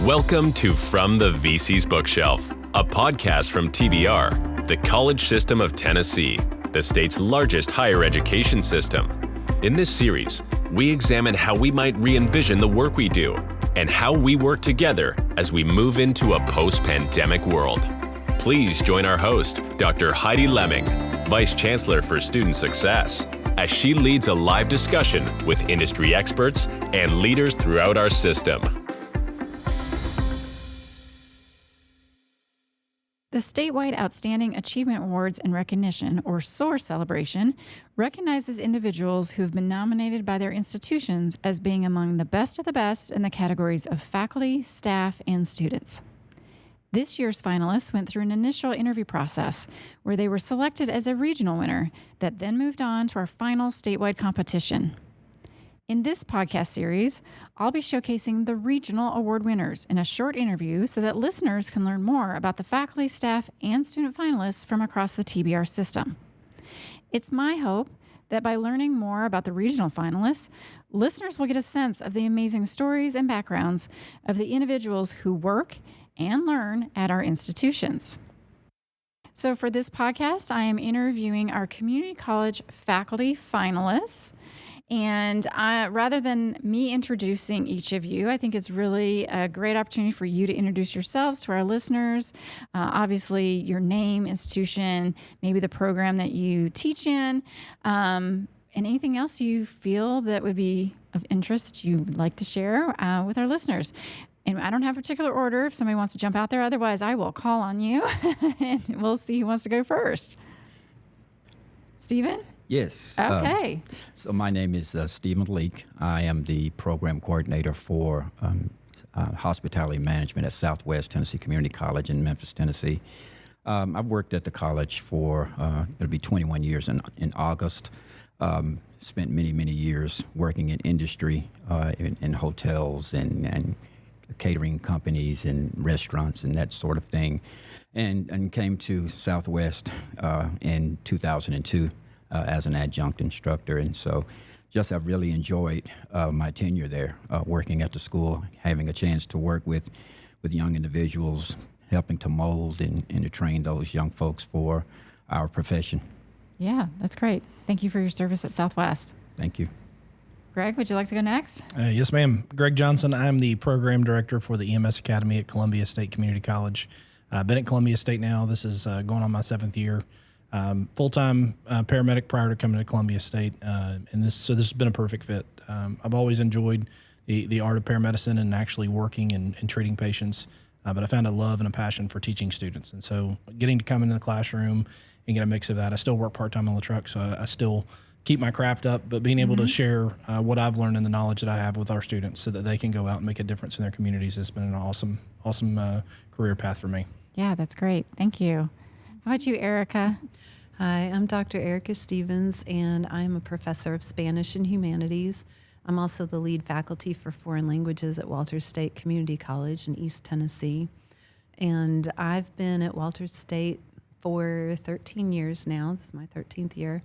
Welcome to From the VC's Bookshelf, a podcast from TBR, the College System of Tennessee, the state's largest higher education system. In this series, we examine how we might re-envision the work we do and how we work together as we move into a post-pandemic world. Please join our host, Dr. Heidi Lemming, Vice Chancellor for Student Success, as she leads a live discussion with industry experts and leaders throughout our system. The Statewide Outstanding Achievement Awards and Recognition, or SOAR celebration, recognizes individuals who have been nominated by their institutions as being among the best of the best in the categories of faculty, staff, and students. This year's finalists went through an initial interview process where they were selected as a regional winner that then moved on to our final statewide competition. In this podcast series, I'll be showcasing the regional award winners in a short interview so that listeners can learn more about the faculty, staff, and student finalists from across the TBR system. It's my hope that by learning more about the regional finalists, listeners will get a sense of the amazing stories and backgrounds of the individuals who work and learn at our institutions. So for this podcast, I am interviewing our community college faculty finalists. And rather than me introducing each of you, I think it's really a great opportunity for you to introduce yourselves to our listeners. Obviously, your name, institution, maybe the program that you teach in, and anything else you feel that would be of interest that you would like to share with our listeners. And I don't have a particular order if somebody wants to jump out there. Otherwise, I will call on you, and we'll see who wants to go first. Stephen? Yes. Okay. So my name is Stephen Leake. I am the program coordinator for hospitality management at Southwest Tennessee Community College in Memphis, Tennessee. I've worked at the college for, it'll be 21 years in August. Spent many years working in industry, in hotels and catering companies and restaurants and that sort of thing. And came to Southwest in 2002. As an adjunct instructor, and so just have really enjoyed my tenure there, working at the school, having a chance to work with young individuals, helping to mold and to train those young folks for our profession. Yeah, that's great. Thank you for your service at Southwest. Thank you. Greg, would you like to go next? Yes, ma'am. Greg Johnson. I'm the program director for the EMS Academy at Columbia State Community College. I've been at Columbia State now. This is going on my 7th year. Full-time paramedic prior to coming to Columbia State, and this has been a perfect fit. I've always enjoyed the art of paramedicine and actually working and treating patients, but I found a love and a passion for teaching students, and so getting to come into the classroom and get a mix of that. I still work part-time on the truck, so I still keep my craft up, but being able to share what I've learned and the knowledge that I have with our students so that they can go out and make a difference in their communities has been an awesome career path for me. Yeah, that's great. Thank you. How about you, Erika? Hi, I'm Dr. Erika Stevens, and I'm a professor of Spanish and Humanities. I'm also the lead faculty for foreign languages at Walters State Community College in East Tennessee. And I've been at Walters State for 13 years now. This is my 13th year.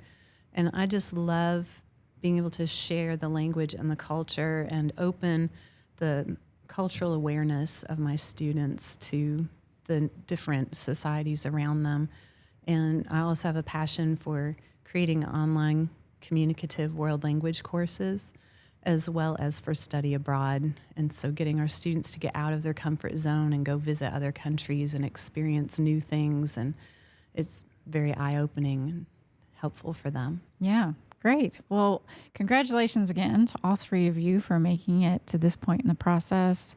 And I just love being able to share the language and the culture and open the cultural awareness of my students to the different societies around them. And I also have a passion for creating online communicative world language courses, as well as for study abroad. And so getting our students to get out of their comfort zone and go visit other countries and experience new things. And it's very eye-opening and helpful for them. Yeah, great. Well, congratulations again to all three of you for making it to this point in the process.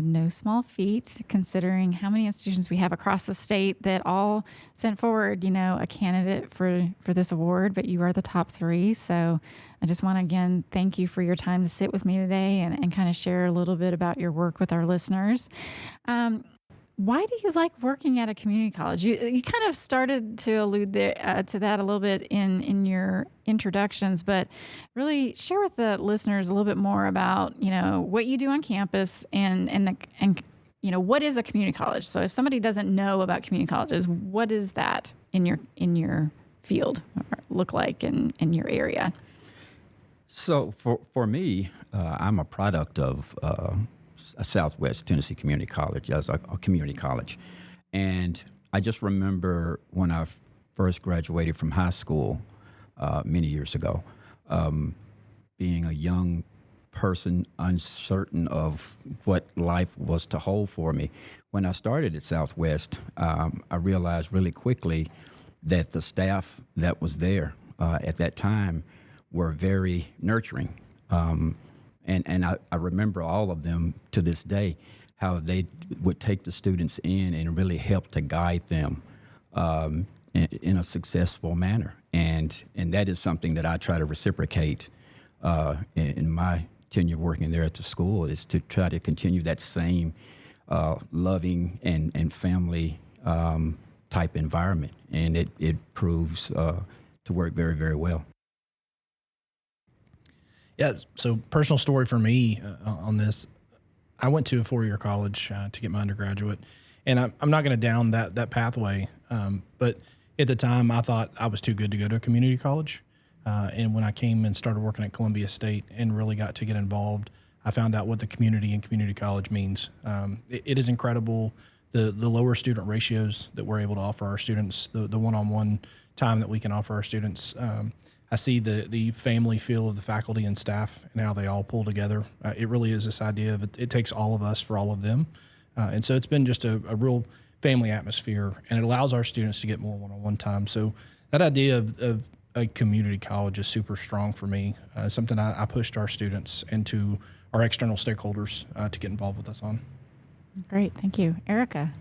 No small feat, considering how many institutions we have across the state that all sent forward, a candidate for this award, but you are the top three. So I just want to, again, thank you for your time to sit with me today and kind of share a little bit about your work with our listeners. Why do you like working at a community college? You kind of started to allude to that a little bit in your introductions, but really share with the listeners a little bit more about what you do on campus and what is a community college. So if somebody doesn't know about community colleges, what is that in your field look like in your area? So for me, I'm a product of Southwest Tennessee Community College as a community college. And I just remember when I first graduated from high school many years ago, being a young person, uncertain of what life was to hold for me. When I started at Southwest, I realized really quickly that the staff that was there at that time were very nurturing. And I remember all of them to this day, how they would take the students in and really help to guide them in a successful manner. And that is something that I try to reciprocate in my tenure working there at the school, is to try to continue that same loving and family type environment. And it proves to work very, very well. Yeah, so personal story for me on this. I went to a 4-year college to get my undergraduate, and I'm not going to down that pathway, but at the time I thought I was too good to go to a community college. And when I came and started working at Columbia State and really got to get involved, I found out what the community and community college means. It is incredible, the lower student ratios that we're able to offer our students, the one-on-one time that we can offer our students. I see the family feel of the faculty and staff and how they all pull together. It really is this idea of it takes all of us for all of them. And so it's been just a real family atmosphere, and it allows our students to get more one-on-one time. So that idea of a community college is super strong for me. Something I pushed our students and to our external stakeholders to get involved with us on. Great, thank you. Erika.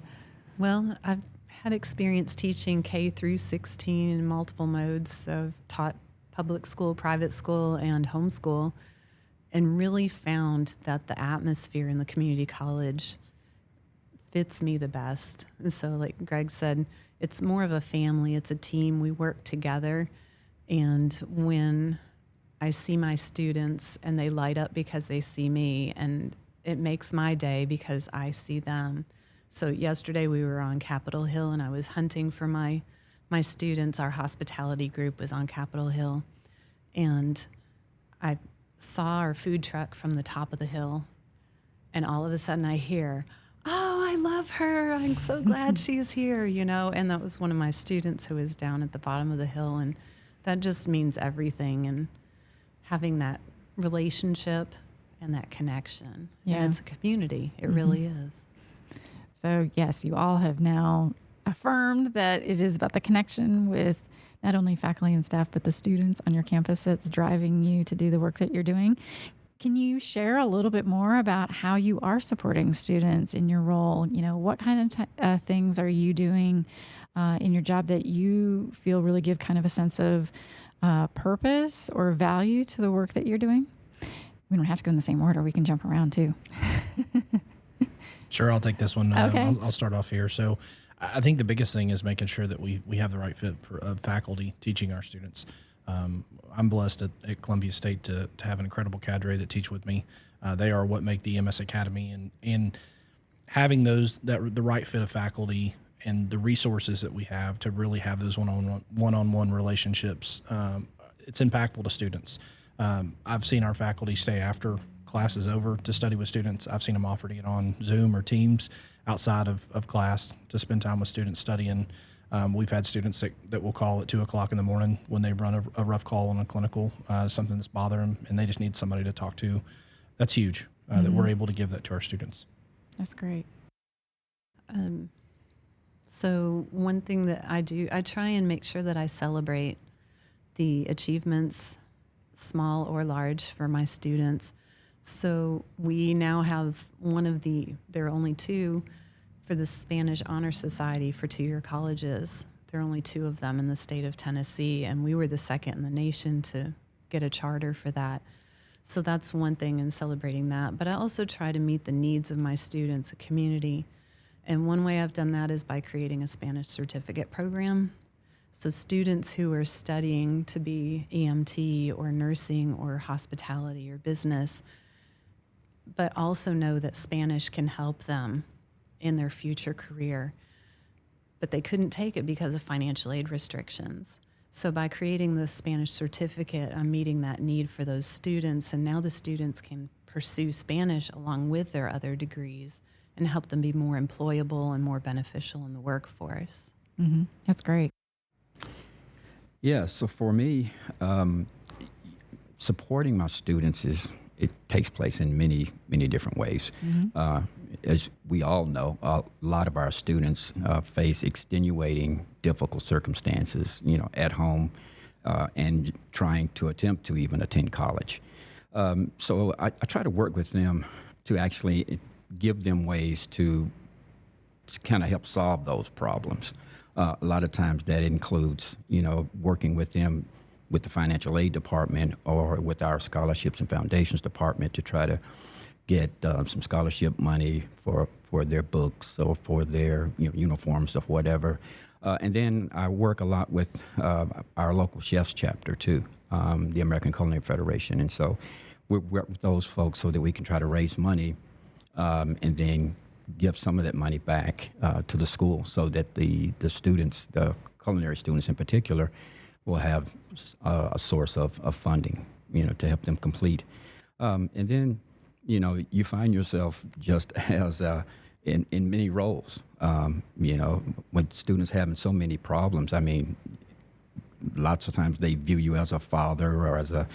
Well, I've had experience teaching K through 16 in multiple modes. I've taught public school, private school, and homeschool, and really found that the atmosphere in the community college fits me the best. And so, like Greg said, it's more of a family, it's a team, we work together. And when I see my students and they light up because they see me, and it makes my day because I see them. So yesterday we were on Capitol Hill, and I was hunting for my students. Our hospitality group was on Capitol Hill, and I saw our food truck from the top of the hill, and all of a sudden I hear, "Oh, I love her. I'm so glad she's here," and that was one of my students who was down at the bottom of the hill, and that just means everything, and having that relationship and that connection. Yeah. And it's a community. It really is. So, yes, you all have now affirmed that it is about the connection with not only faculty and staff, but the students on your campus that's driving you to do the work that you're doing. Can you share a little bit more about how you are supporting students in your role? What kind of things are you doing in your job that you feel really give kind of a sense of purpose or value to the work that you're doing? We don't have to go in the same order. We can jump around too. Sure, I'll take this one. Okay. I'll start off here. So I think the biggest thing is making sure that we have the right fit for faculty teaching our students. I'm blessed at Columbia State to have an incredible cadre that teach with me. They are what make the EMS Academy, and having the right fit of faculty and the resources that we have to really have those one-on-one relationships, it's impactful to students. I've seen our faculty stay after class is over to study with students. I've seen them offer to get on Zoom or Teams outside of class to spend time with students studying. We've had students that will call at 2 o'clock in the morning when they run a rough call on a clinical, something that's bothering them, and they just need somebody to talk to. That's huge that we're able to give that to our students. That's great. So one thing that I do, I try and make sure that I celebrate the achievements, small or large, for my students. So we now have there are only 2 for the Spanish Honor Society for 2-year colleges. There are only 2 of them in the state of Tennessee, and we were the second in the nation to get a charter for that. So that's one thing in celebrating that. But I also try to meet the needs of my students, a community. And one way I've done that is by creating a Spanish certificate program. So students who are studying to be EMT or nursing or hospitality or business, but also know that Spanish can help them in their future career, but they couldn't take it because of financial aid restrictions. So by creating the Spanish certificate, I'm meeting that need for those students, and now the students can pursue Spanish along with their other degrees and help them be more employable and more beneficial in the workforce. Mm-hmm. That's great. Yeah, so for me, supporting my students it takes place in many, many different ways. Mm-hmm. As we all know, a lot of our students face extenuating, difficult circumstances, at home and trying to attempt to even attend college. So I try to work with them to actually give them ways to kind of help solve those problems. A lot of times that includes, working with them with the financial aid department or with our scholarships and foundations department to try to get some scholarship money for their books or for their uniforms or whatever. And then I work a lot with our local chefs chapter too, the American Culinary Federation. And so we work with those folks so that we can try to raise money and then give some of that money back to the school so that the students, the culinary students in particular, will have a source of funding, to help them complete. And then, you find yourself just as in many roles. When students having so many problems, I mean, lots of times they view you as a father or as a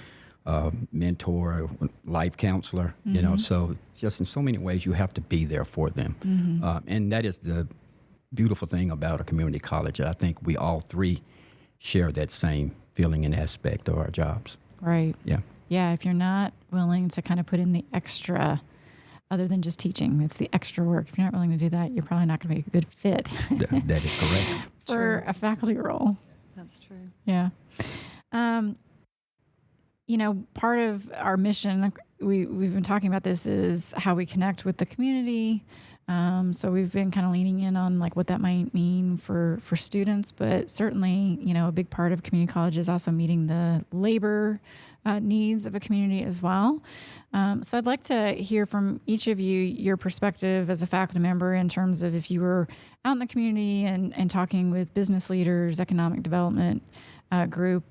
mentor, life counselor, so just in so many ways you have to be there for them. Mm-hmm. And that is the beautiful thing about a community college. I think we all three share that same feeling and aspect of our jobs. Right. Yeah. Yeah, if you're not willing to kind of put in the extra, other than just teaching, it's the extra work. If you're not willing to do that, you're probably not going to be a good fit. That is correct. For a faculty role. That's true. Yeah. Part of our mission, we've been talking about this, is how we connect with the community. So we've been kind of leaning in on like what that might mean for students, but certainly, a big part of community college is also meeting the labor needs of a community as well. So I'd like to hear from each of you, your perspective as a faculty member in terms of if you were out in the community and talking with business leaders, economic development group.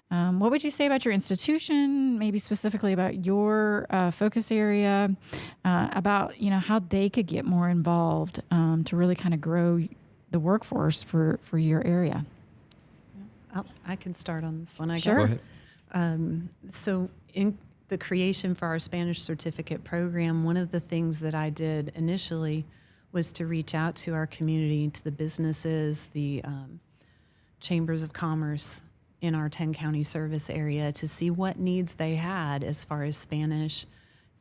What would you say about your institution, maybe specifically about your focus area, about, how they could get more involved to really kind of grow the workforce for your area? I can start on this one, I Sure. guess. Go ahead. So in the creation for our Spanish certificate program, one of the things that I did initially was to reach out to our community, to the businesses, the chambers of commerce in our 10-county service area to see what needs they had as far as Spanish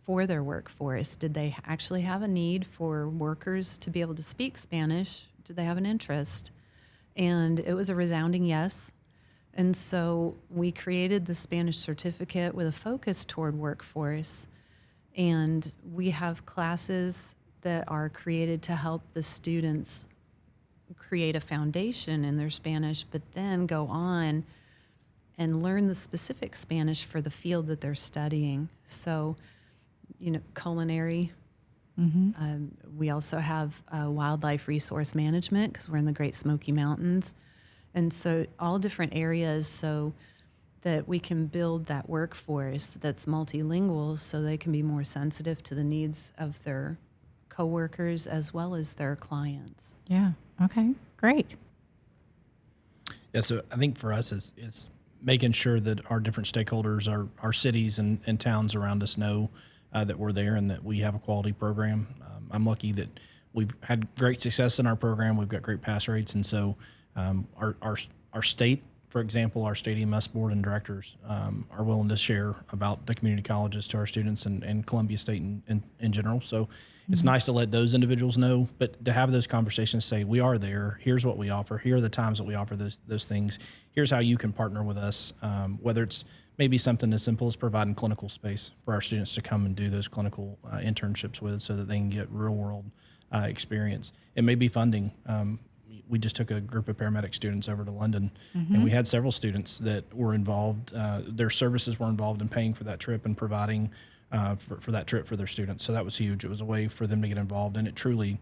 for their workforce. Did they actually have a need for workers to be able to speak Spanish? Did they have an interest? And it was a resounding yes. And so we created the Spanish certificate with a focus toward workforce. And we have classes that are created to help the students create a foundation in their Spanish, but then go on and learn the specific Spanish for the field that they're studying. So, culinary. Mm-hmm. We also have wildlife resource management because we're in the Great Smoky Mountains. And so all different areas so that we can build that workforce that's multilingual so they can be more sensitive to the needs of their coworkers as well as their clients. Yeah. Okay. Great. Yeah, so I think for us, it's making sure that our different stakeholders, our cities and towns around us know that we're there and that we have a quality program. I'm lucky that we've had great success in our program. We've got great pass rates, and so our state, for example, our state EMS board and directors are willing to share about the community colleges to our students and Columbia State in general. So it's nice to let those individuals know, but to have those conversations, say, we are there, here's what we offer, here are the times that we offer those things, here's how you can partner with us, whether it's maybe something as simple as providing clinical space for our students to come and do those clinical internships with so that they can get real world experience. It may be funding. We just took a group of paramedic students over to London, and we had several students that were involved. Their services were involved in paying for that trip and providing for that trip for their students. So that was huge. It was a way for them to get involved, and it truly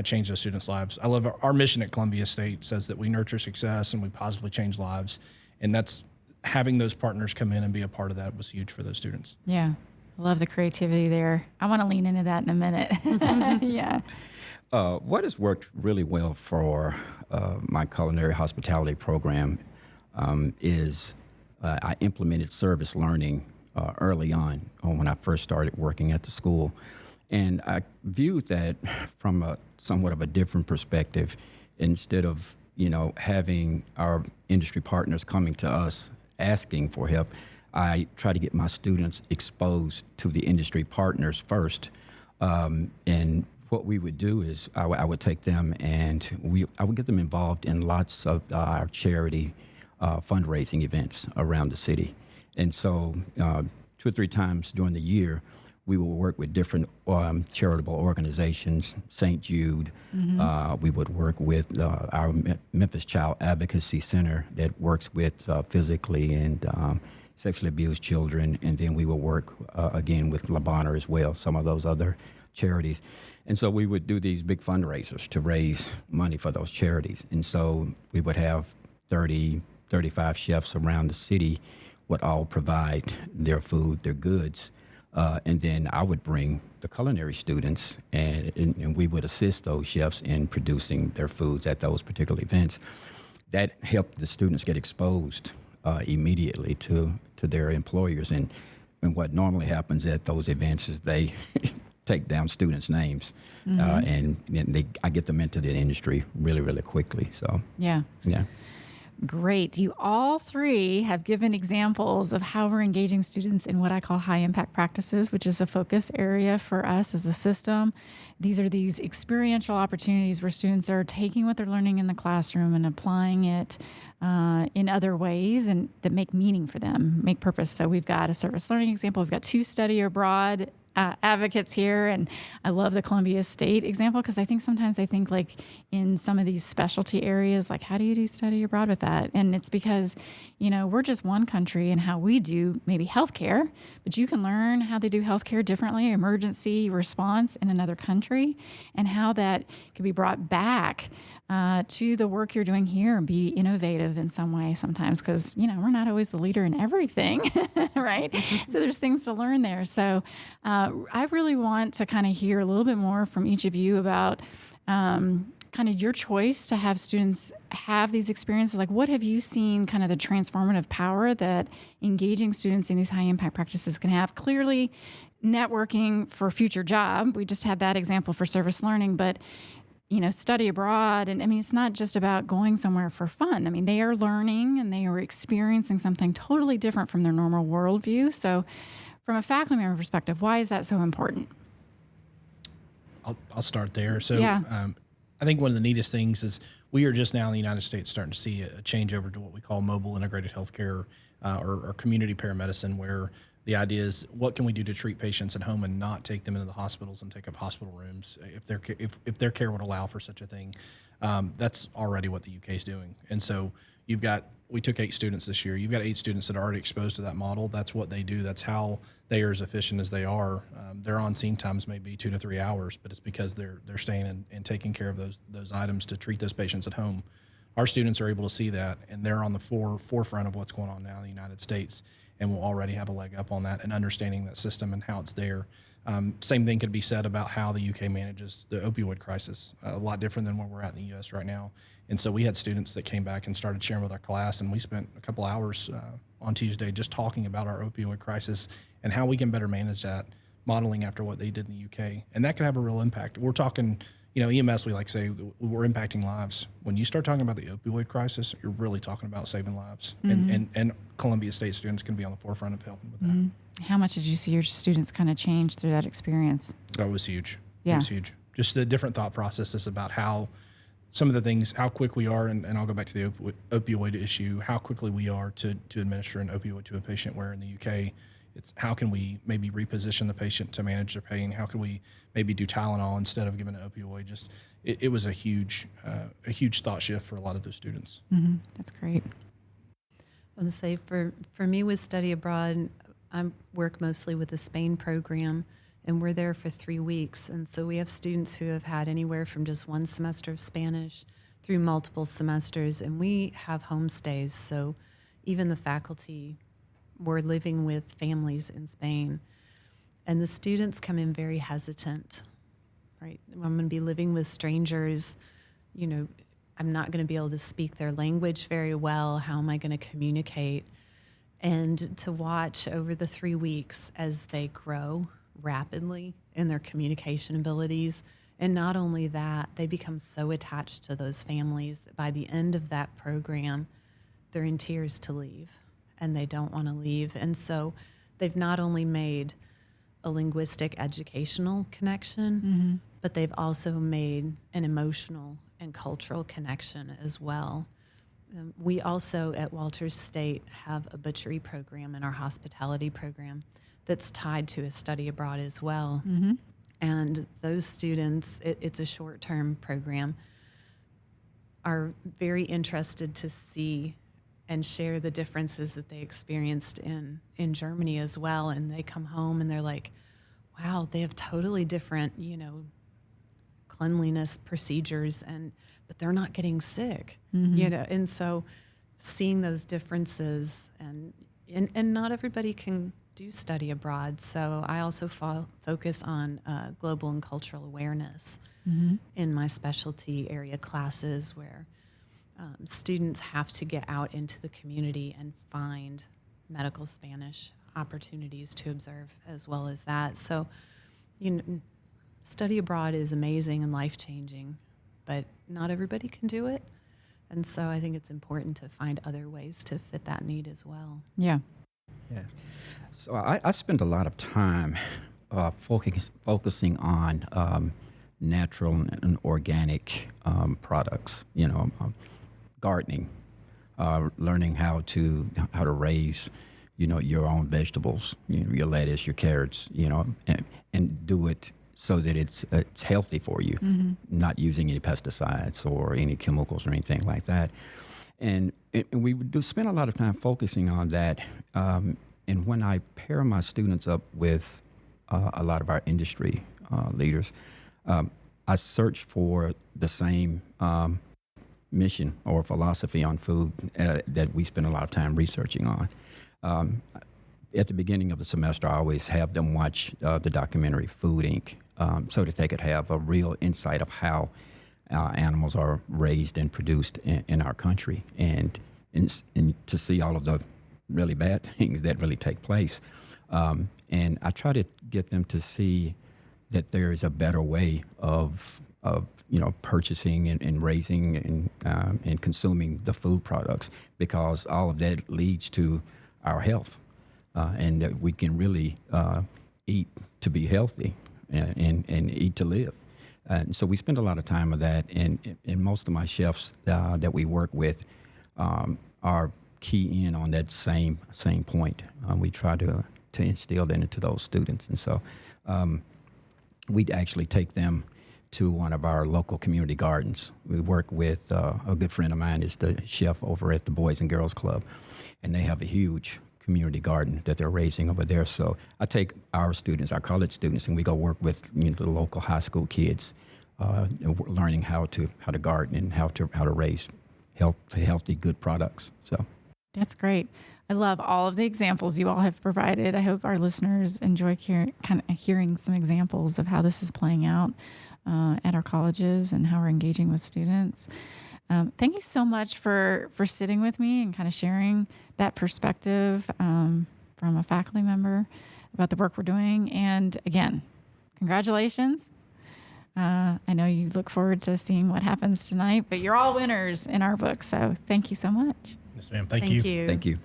changed those students' lives. I love our mission at Columbia State says that we nurture success and we positively change lives, and that's having those partners come in and be a part of that was huge for those students. Yeah. Love the creativity there. I want to lean into that in a minute. Yeah. What has worked really well for my culinary hospitality program is I implemented service learning early on when I first started working at the school. And I viewed that from a somewhat of a different perspective. Instead of, having our industry partners coming to us asking for help, I try to get my students exposed to the industry partners first. And what we would do is I would take them and I would get them involved in lots of our charity fundraising events around the city. And so 2 or 3 times during the year, we will work with different charitable organizations, St. Jude. We would work with our Memphis Child Advocacy Center that works with physically and sexually abused children. And then we will work again with La Bonheur as well, some of those other charities. And so we would do these big fundraisers to raise money for those charities. And so we would have 30, 35 chefs around the city would all provide their food, their goods. And then I would bring the culinary students, and we would assist those chefs in producing their foods at those particular events. That helped the students get exposed immediately to their employers. And what normally happens at those events is they take down students' names, and I get them into the industry really, really quickly. So yeah. Great. You all 3 have given examples of how we're engaging students in what I call high impact practices, which is a focus area for us as a system. These are these experiential opportunities where students are taking what they're learning in the classroom and applying it in other ways and that make meaning for them, make purpose. So we've got a service learning example. We've got 2 study abroad advocates here, and I love the Columbia State example because I think sometimes I think like in some of these specialty areas, like how do you do study abroad with that? And it's because, we're just one country and how we do maybe healthcare, but you can learn how they do healthcare differently, emergency response in another country, and how that could be brought back to the work you're doing here and be innovative in some way sometimes because, we're not always the leader in everything, right? So there's things to learn there. So I really want to kind of hear a little bit more from each of you about kind of your choice to have students have these experiences. Like what have you seen kind of the transformative power that engaging students in these high impact practices can have? Clearly, networking for future job. We just had that example for service learning, but study abroad. And it's not just about going somewhere for fun. They are learning and they are experiencing something totally different from their normal worldview. So from a faculty member perspective, why is that so important? I'll start there. So Yeah. I think one of the neatest things is we are just now in the United States starting to see a change over to what we call mobile integrated healthcare or community paramedicine, where the idea is what can we do to treat patients at home and not take them into the hospitals and take up hospital rooms if their care would allow for such a thing. That's already what the UK is doing. And so we took 8 students this year. You've got 8 students that are already exposed to that model. That's what they do. That's how they are as efficient as they are. Their on-scene times may be 2 to 3 hours, but it's because they're staying and taking care of those items to treat those patients at home. Our students are able to see that, and they're on the forefront of what's going on now in the United States, and will already have a leg up on that and understanding that system and how it's there. Same thing could be said about how the UK manages the opioid crisis, a lot different than where we're at in the U.S. right now. And so we had students that came back and started sharing with our class, and we spent a couple hours on Tuesday just talking about our opioid crisis and how we can better manage that, modeling after what they did in the UK. And that could have a real impact. We're talking, EMS, we like to say we're impacting lives. When you start talking about the opioid crisis, you're really talking about saving lives. Mm-hmm. And Columbia State students can be on the forefront of helping with that. Mm-hmm. How much did you see your students kind of change through that experience? That was huge. Yeah. It was huge. Just the different thought processes about how some of the things, how quick we are, and I'll go back to the opioid issue, how quickly we are to administer an opioid to a patient, where in the UK, it's how can we maybe reposition the patient to manage their pain? How can we maybe do Tylenol instead of giving an opioid? Just it was a huge thought shift for a lot of those students. Mm-hmm. That's great. I would say for me with study abroad, I work mostly with the Spain program, and we're there for 3 weeks. And so we have students who have had anywhere from just 1 semester of Spanish through multiple semesters, and we have homestays. So even the faculty were living with families in Spain. And the students come in very hesitant, right? I'm going to be living with strangers, I'm not going to be able to speak their language very well. How am I going to communicate? And to watch over the 3 weeks as they grow rapidly in their communication abilities. And not only that, they become so attached to those families that by the end of that program, they're in tears to leave, and they don't want to leave. And so they've not only made a linguistic educational connection, but they've also made an emotional and cultural connection as well. We also at Walters State have a butchery program in our hospitality program that's tied to a study abroad as well. And those students, it's a short-term program, are very interested to see and share the differences that they experienced in Germany as well. And they come home and they're like, wow, they have totally different, cleanliness procedures, but they're not getting sick, And so seeing those differences, and not everybody can do study abroad. So I also focus on global and cultural awareness in my specialty area classes, where students have to get out into the community and find medical Spanish opportunities to observe as well as that. So, study abroad is amazing and life-changing, but not everybody can do it. And so I think it's important to find other ways to fit that need as well. Yeah. So I spend a lot of time focusing on natural and organic products, gardening, learning how to raise, your own vegetables, your lettuce, your carrots, and do it so that it's healthy for you, not using any pesticides or any chemicals or anything like that. And we do spend a lot of time focusing on that. And when I pair my students up with a lot of our industry leaders, I search for the same mission or philosophy on food that we spend a lot of time researching on. At the beginning of the semester, I always have them watch the documentary Food Inc., so that they could have a real insight of how animals are raised and produced in our country, and to see all of the really bad things that really take place. And I try to get them to see that there is a better way of purchasing and raising and consuming the food products, because all of that leads to our health, and that we can really eat to be healthy and eat to live. And so we spend a lot of time on that, and most of my chefs that we work with are key in on that same point. We try to instill that into those students, and so we actually take them to one of our local community gardens. We work with a good friend of mine is the chef over at the Boys and Girls Club, and they have a huge community garden that they're raising over there. So I take our students, our college students, and we go work with the local high school kids, learning how to garden and how to raise healthy, good products. So that's great. I love all of the examples you all have provided. I hope our listeners enjoy hearing some examples of how this is playing out at our colleges and how we're engaging with students. Thank you so much for sitting with me and kind of sharing that perspective from a faculty member about the work we're doing. And again, congratulations. I know you look forward to seeing what happens tonight, but you're all winners in our book. So thank you so much. Yes, ma'am. Thank you. Thank you.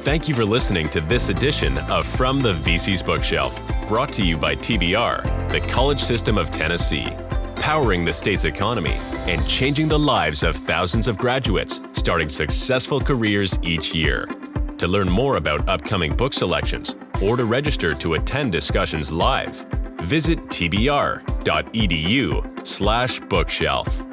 Thank you for listening to this edition of From the VC's Bookshelf, brought to you by TBR, the College System of Tennessee, powering the state's economy and changing the lives of thousands of graduates, starting successful careers each year. To learn more about upcoming book selections or to register to attend discussions live, visit tbr.edu/bookshelf.